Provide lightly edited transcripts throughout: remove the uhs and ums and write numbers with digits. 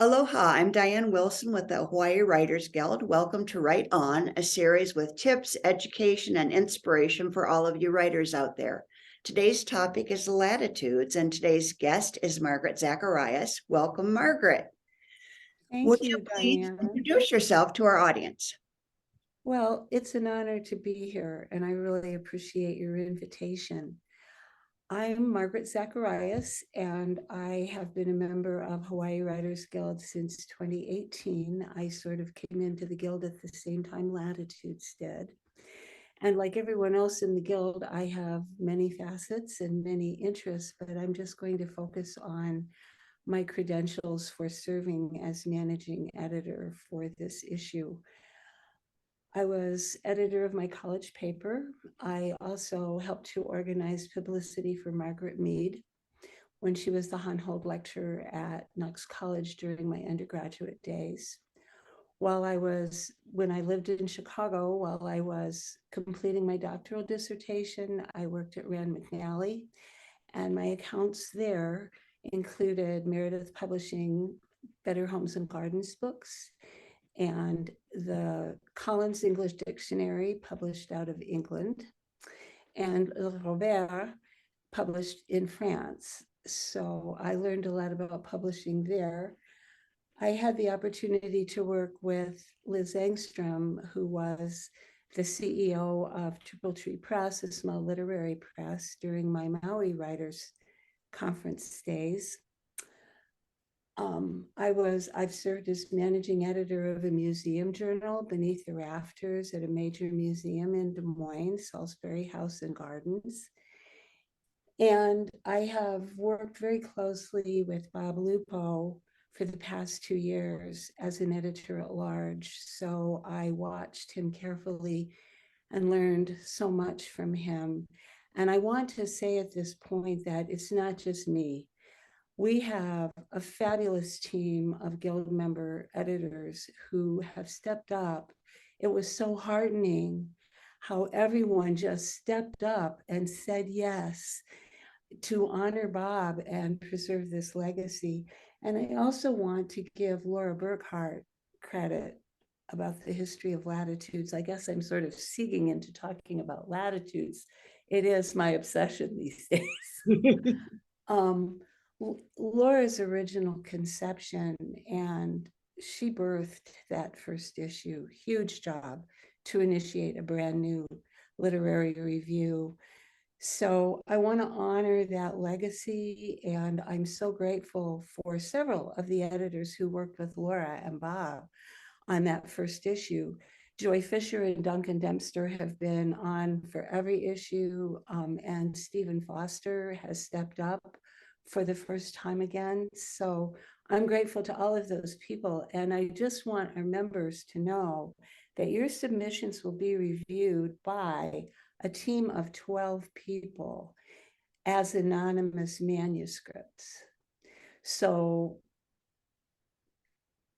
Aloha, I'm Diane Wilson with the Hawaii Writers Guild. Welcome to Write On, a series with tips, education, and inspiration for all of you writers out there. Today's topic is Latitudes, and today's guest is Margaret Zacharias. Welcome, Margaret. Would Thank you you, please Diane. introduce yourself to our audience? Well, it's an honor to be here, and I really appreciate your invitation. I'm Margaret Zacharias, and I have been a member of Hawaii Writers Guild since 2018. I sort of came into the Guild at the same time Latitudes did. And like everyone else in the Guild, I have many facets and many interests, but I'm just going to focus on my credentials for serving as managing editor for this issue. I was editor of my college paper. I also helped to organize publicity for Margaret Mead when she was the Honhold lecturer at Knox College during my undergraduate days. When I lived in Chicago, while I was completing my doctoral dissertation, I worked at Rand McNally, and my accounts there included Meredith Publishing Better Homes and Gardens books and the Collins English Dictionary published out of England, and Le Robert published in France. So I learned a lot about publishing there. I had the opportunity to work with Liz Engstrom, who was the CEO of Triple Tree Press, a small literary press, during my Maui Writers Conference days. I've served as managing editor of a museum journal, Beneath the Rafters, at a major museum in Des Moines, Salisbury House and Gardens. And I have worked very closely with Bob Lupo for the past 2 years as an editor at large. So I watched him carefully and learned so much from him. And I want to say at this point that it's not just me. We have a fabulous team of Guild member editors who have stepped up. It was so heartening how everyone just stepped up and said yes to honor Bob and preserve this legacy. And I also want to give Laura Burkhart credit about the history of Latitudes. I guess I'm sort of seeking into talking about Latitudes. It is my obsession these days. um, Laura's original conception, and she birthed that first issue. Huge job to initiate a brand new literary review. So I want to honor that legacy, and I'm so grateful for several of the editors who worked with Laura and Bob on that first issue. Joy Fisher and Duncan Dempster have been on for every issue, and Stephen Foster has stepped up for the first time again. So I'm grateful to all of those people. And I just want our members to know that your submissions will be reviewed by a team of 12 people as anonymous manuscripts. So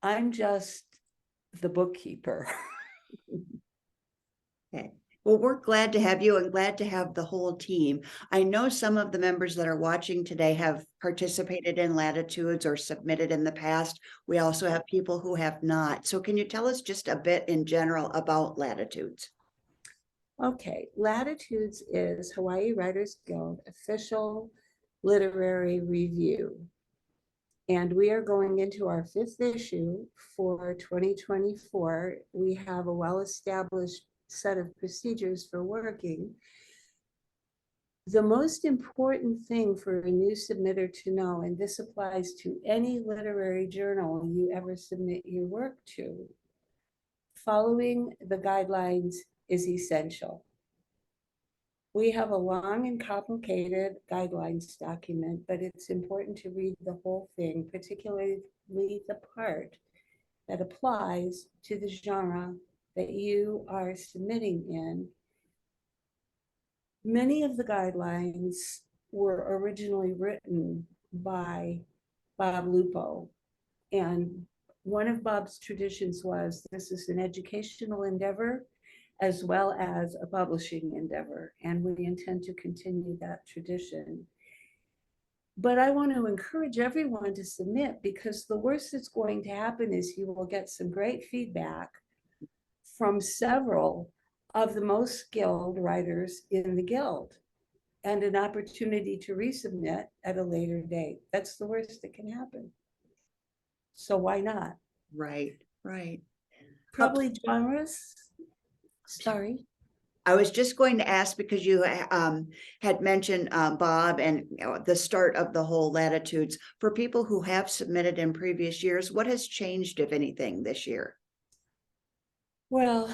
I'm just the bookkeeper. Okay. Well, we're glad to have you and glad to have the whole team. I know some of the members that are watching today have participated in Latitudes or submitted in the past. We also have people who have not. So can you tell us just a bit in general about Latitudes? Okay, Latitudes is Hawaii Writers Guild official literary review. And we are going into our 5th issue for 2024. We have a well-established set of procedures for working. The most important thing for a new submitter to know, and this applies to any literary journal you ever submit your work to, following the guidelines is essential. We have a long and complicated guidelines document, but it's important to read the whole thing, particularly the part that applies to the genre that you are submitting in. Many of the guidelines were originally written by Bob Lupo, and one of Bob's traditions was this is an educational endeavor as well as a publishing endeavor, and we intend to continue that tradition. But I want to encourage everyone to submit, because the worst that's going to happen is you will get some great feedback from several of the most skilled writers in the guild, and an opportunity to resubmit at a later date. That's the worst that can happen. So why not? Right, right. Probably genres. Sorry. I was just going to ask, because you had mentioned Bob and the start of the whole Latitudes. For people who have submitted in previous years, what has changed, if anything, this year? Well,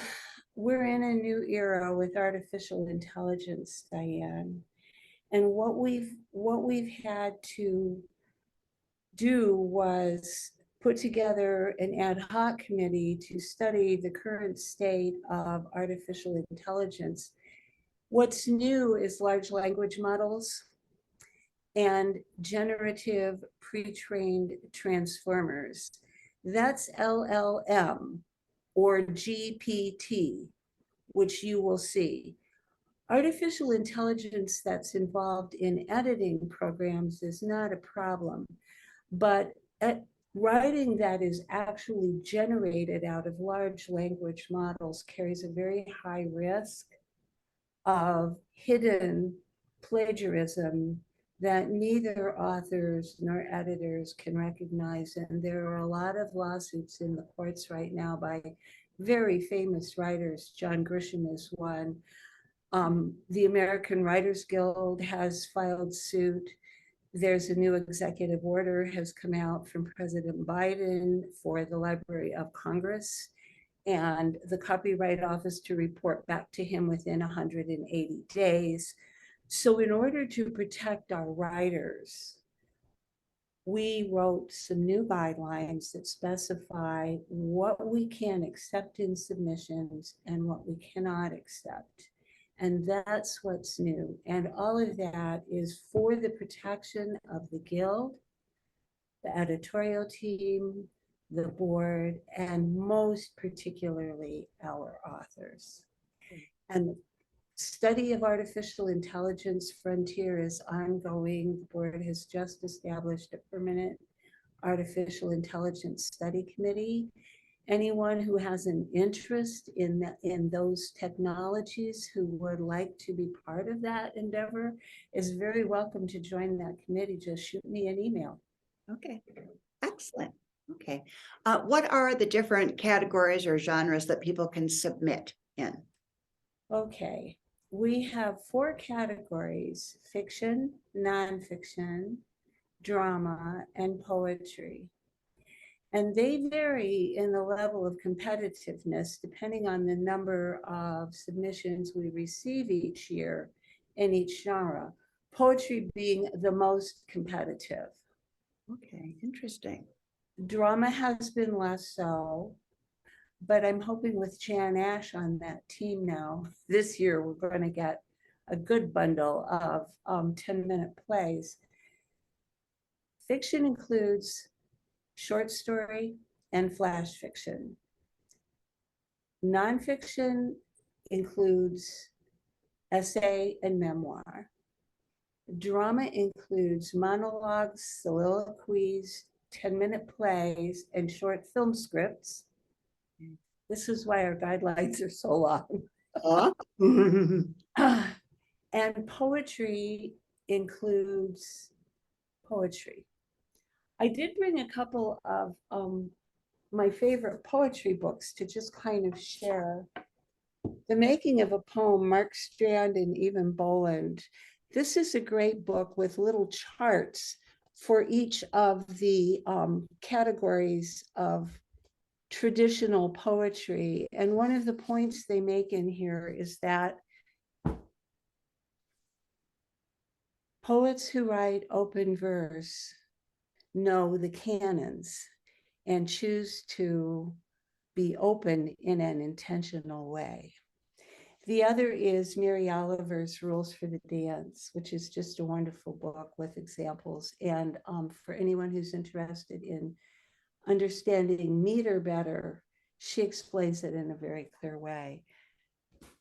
we're in a new era with artificial intelligence, Diane. And what we've had to do was put together an ad hoc committee to study the current state of artificial intelligence. What's new is large language models and generative pre-trained transformers. That's LLM or GPT, which you will see. Artificial intelligence that's involved in editing programs is not a problem, but writing that is actually generated out of large language models carries a very high risk of hidden plagiarism that neither authors nor editors can recognize. And there are a lot of lawsuits in the courts right now by very famous writers. John Grisham is one. The American Writers Guild has filed suit. There's a new executive order has come out from President Biden for the Library of Congress and the Copyright Office to report back to him within 180 days. So in order to protect our writers, we wrote some new guidelines that specify what we can accept in submissions and what we cannot accept. And that's what's new. And all of that is for the protection of the Guild, the editorial team, the board, and most particularly our authors. And the study of artificial intelligence frontier is ongoing. The board has just established a permanent artificial intelligence study committee. Anyone who has an interest in those technologies, who would like to be part of that endeavor, is very welcome to join that committee. Just shoot me an email. Okay, excellent. Okay. What are the different categories or genres that people can submit in? Okay, we have 4 categories: fiction, nonfiction, drama, and poetry. And they vary in the level of competitiveness depending on the number of submissions we receive each year in each genre, poetry being the most competitive. Okay, interesting. Drama has been less so, but I'm hoping with Jan Ash on that team now, this year we're going to get a good bundle of 10-minute plays. Fiction includes short story and flash fiction. Nonfiction includes essay and memoir. Drama includes monologues, soliloquies, 10-minute plays, and short film scripts. This is why our guidelines are so long. And poetry includes poetry. I did bring a couple of my favorite poetry books to just kind of share. The Making of a Poem, Mark Strand and Evan Boland. This is a great book with little charts for each of the categories of traditional poetry. And one of the points they make in here is that poets who write open verse know the canons and choose to be open in an intentional way. The other is Mary Oliver's Rules for the Dance, which is just a wonderful book with examples. And for anyone who's interested in understanding meter better, she explains it in a very clear way.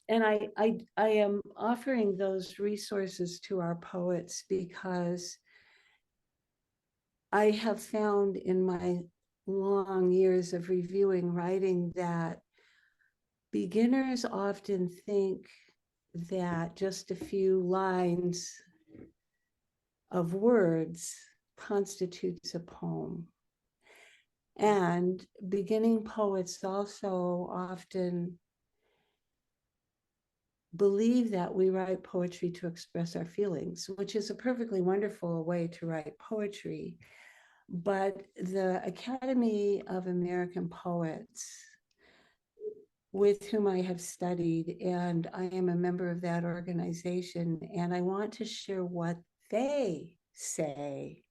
And I am offering those resources to our poets because I have found in my long years of reviewing writing that beginners often think that just a few lines of words constitutes a poem. And beginning poets also often believe that we write poetry to express our feelings, which is a perfectly wonderful way to write poetry. But the Academy of American Poets, with whom I have studied, and I am a member of that organization, and I want to share what they say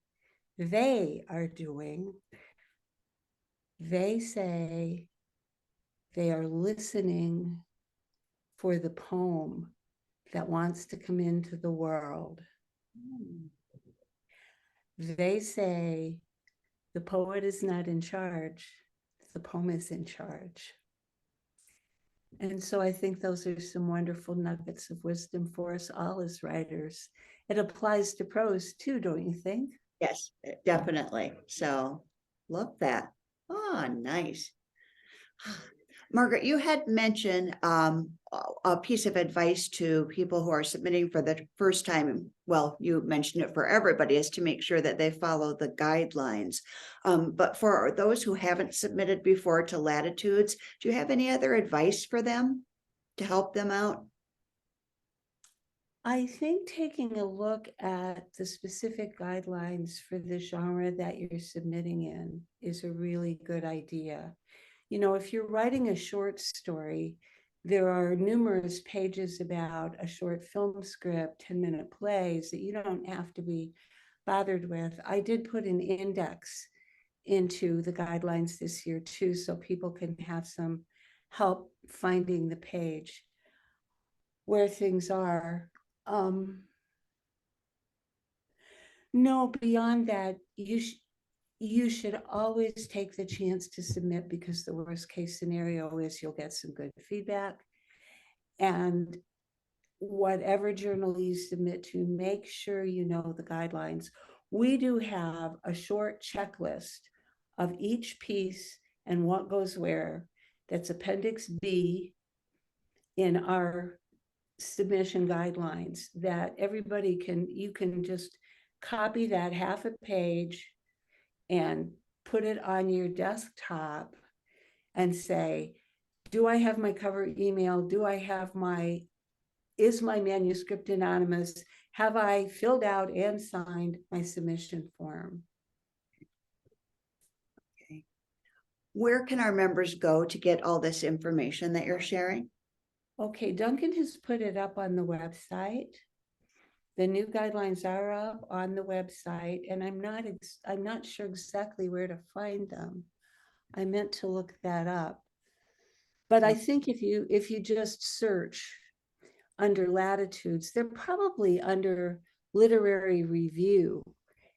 they are doing. They say they are listening for the poem that wants to come into the world. They say the poet is not in charge, the poem is in charge. And so I think those are some wonderful nuggets of wisdom for us all as writers. It applies to prose too, don't you think? Yes, definitely. So love that. Oh, nice. Margaret, you had mentioned a piece of advice to people who are submitting for the first time. Well, you mentioned it for everybody, is to make sure that they follow the guidelines. But for those who haven't submitted before to Latitudes, do you have any other advice for them to help them out? I think taking a look at the specific guidelines for the genre that you're submitting in is a really good idea. You know, if you're writing a short story, there are numerous pages about a short film script, 10-minute plays that you don't have to be bothered with. I did put an index into the guidelines this year too, so people can have some help finding the page where things are. No, beyond that, you should always take the chance to submit, because the worst case scenario is you'll get some good feedback. And whatever journal you submit to, make sure you know the guidelines. We do have a short checklist of each piece and what goes where. That's Appendix B in our submission guidelines that everybody can, you can just copy that half a page and put it on your desktop and say, do I have my cover email? Do I have is my manuscript anonymous? Have I filled out and signed my submission form? Okay. Where can our members go to get all this information that you're sharing? Okay, Duncan has put it up on the website. The new guidelines are up on the website, and I'm not sure exactly where to find them. I meant to look that up. But I think if you just search under Latitudes, they're probably under literary review,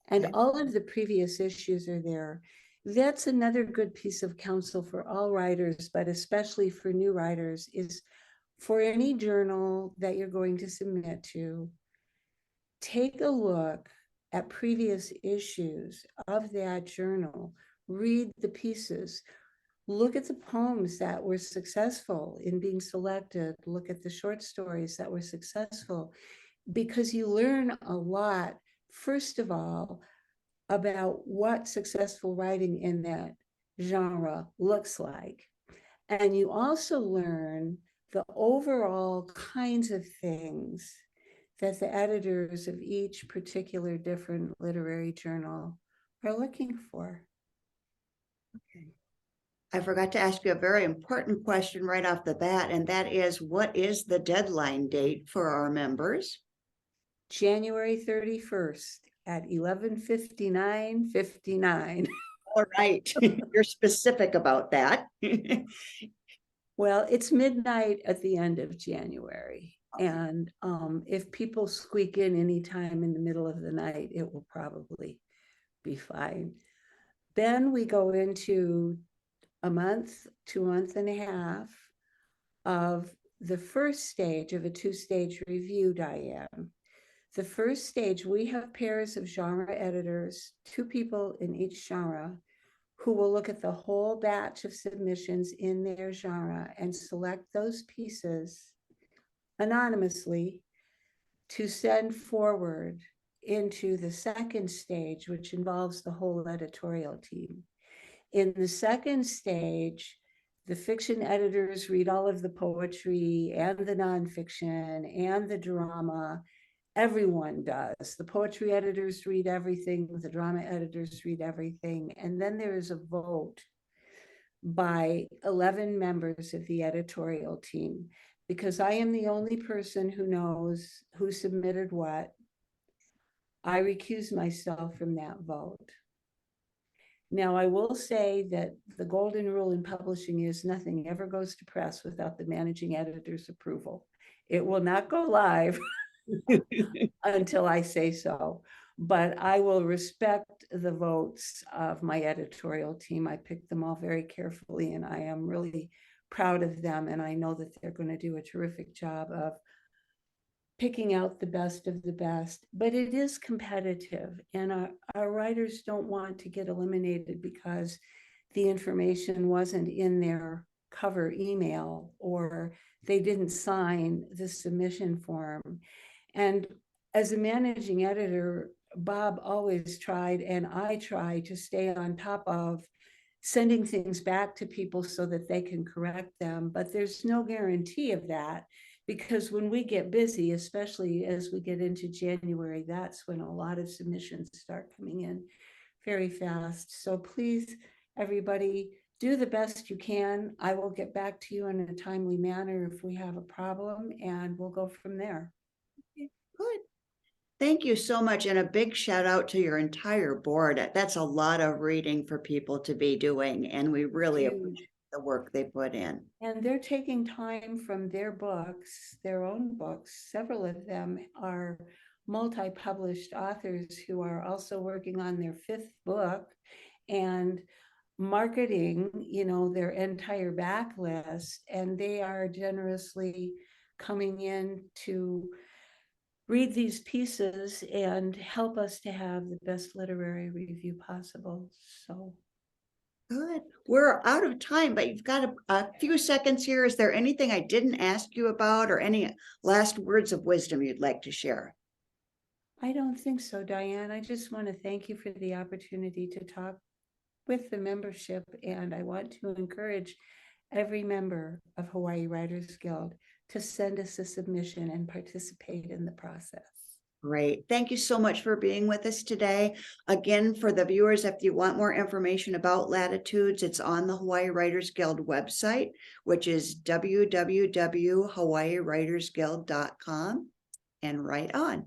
and Okay. all of the previous issues are there. That's another good piece of counsel for all writers, but especially for new writers, is for any journal that you're going to submit to, take a look at previous issues of that journal, read the pieces, look at the poems that were successful in being selected, look at the short stories that were successful, because you learn a lot, first of all, about what successful writing in that genre looks like. And you also learn the overall kinds of things that the editors of each particular different literary journal are looking for. Okay. I forgot to ask you a very important question right off the bat, and that is, what is the deadline date for our members? January 31st at 11:59:59. All right, you're specific about that. Well, it's midnight at the end of January. And if people squeak in anytime in the middle of the night, it will probably be fine. Then we go into a month to a month and a half of the first stage of a two-stage review, Diane. The first stage, we have pairs of genre editors, 2 people in each genre, who will look at the whole batch of submissions in their genre and select those pieces anonymously to send forward into the second stage, which involves the whole editorial team. In the second stage, the fiction editors read all of the poetry and the nonfiction and the drama. Everyone does. The poetry editors read everything, the drama editors read everything. And then there is a vote by 11 members of the editorial team, because I am the only person who knows who submitted what. I recuse myself from that vote. Now, I will say that the golden rule in publishing is nothing ever goes to press without the managing editor's approval. It will not go live until I say so, but I will respect the votes of my editorial team. I picked them all very carefully, and I am really proud of them. And I know that they're going to do a terrific job of picking out the best of the best, but it is competitive, and our writers don't want to get eliminated because the information wasn't in their cover email or they didn't sign the submission form. And as a managing editor, Bob always tried, and I try to stay on top of sending things back to people so that they can correct them, but there's no guarantee of that. Because when we get busy, especially as we get into January, that's when a lot of submissions start coming in very fast. So please, everybody, do the best you can. I will get back to you in a timely manner if we have a problem, and we'll go from there. Good. Thank you so much. And a big shout out to your entire board. That's a lot of reading for people to be doing, and we really appreciate the work they put in. And they're taking time from their books, their own books. Several of them are multi-published authors who are also working on their 5th book and marketing, their entire backlist. And they are generously coming in to read these pieces and help us to have the best literary review possible. So Good. We're out of time, but you've got a few seconds here. Is there anything I didn't ask you about, or any last words of wisdom you'd like to share? I don't think so, Diane. I just want to thank you for the opportunity to talk with the membership, and I want to encourage every member of Hawaii Writers Guild to send us a submission and participate in the process. Great. Thank you so much for being with us today. Again, for the viewers, if you want more information about Latitudes, it's on the Hawaii Writers Guild website, which is www.hawaiiwritersguild.com, and right on.